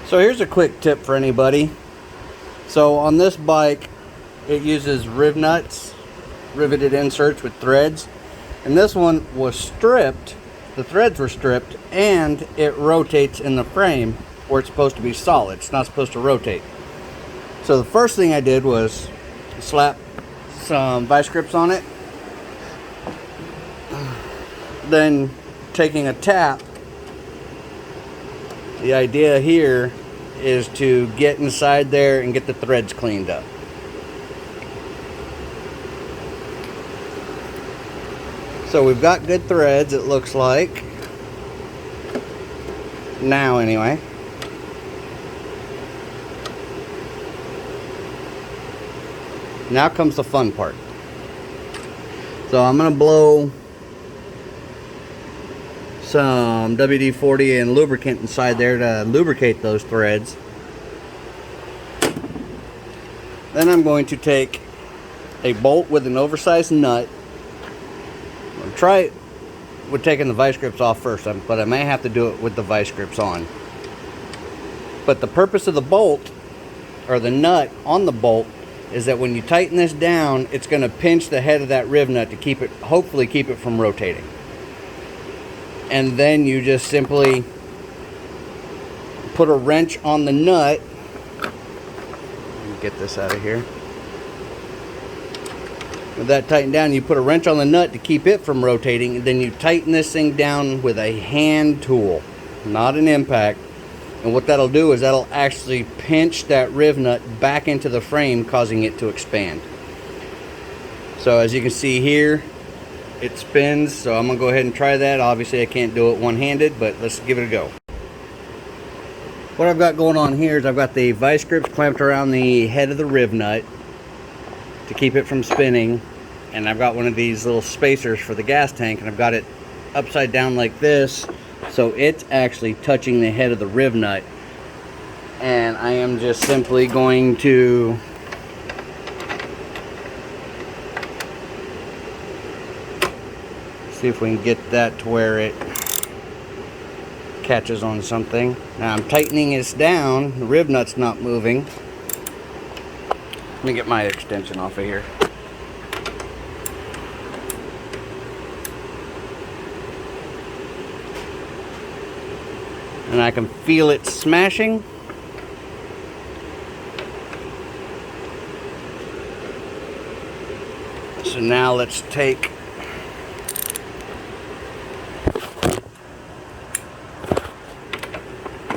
So here's a quick tip for anybody. So on this bike, it uses rivnuts, riveted inserts with threads. And this one was stripped, the threads were stripped, and it rotates in the frame where it's supposed to be solid. It's not supposed to rotate. So the first thing I did was slap some vice grips on it. Then taking a tap, the idea here is to get inside there and get the threads cleaned up. So we've got good threads, it looks like. Now anyway. Now comes the fun part. So I'm going to blow some WD-40 and lubricant inside there to lubricate those threads. Then I'm going to take a bolt with an oversized nut. I'll try it with taking the vice grips off first, but I may have to do it with the vice grips on. But the purpose of the bolt, or the nut on the bolt, is that when you tighten this down, it's going to pinch the head of that riv nut to keep it, hopefully keep it from rotating. And then you just simply put a wrench on the nut. Let me get this out of here. With that tightened down, you put a wrench on the nut to keep it from rotating, and then you tighten this thing down with a hand tool, not an impact. And what that'll do is that'll actually pinch that riv nut back into the frame, causing it to expand. So as you can see here, it spins, so I'm gonna go ahead and try that. Obviously I can't do it one-handed, but let's give it a go. What I've got going on here is I've got the vice grips clamped around the head of the riv nut to keep it from spinning, and I've got one of these little spacers for the gas tank, and I've got it upside down like this, so it's actually touching the head of the riv nut. And I am just simply going to see if we can get that to where it catches on something. Now I'm tightening this down, the riv nut's not moving. Let me get my extension off of here. And I can feel it smashing. So now let's take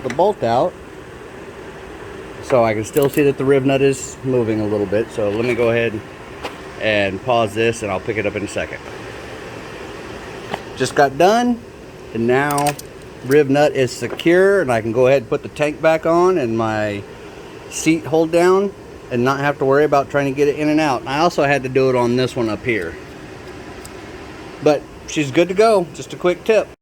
the bolt out, so I can still see that the riv nut is moving a little bit. So let me go ahead and pause this, and I'll pick it up in a second. Just got done, and now riv nut is secure, and I can go ahead and put the tank back on and my seat hold down and not have to worry about trying to get it in and out. And I also had to do it on this one up here, but she's good to go. Just a quick tip.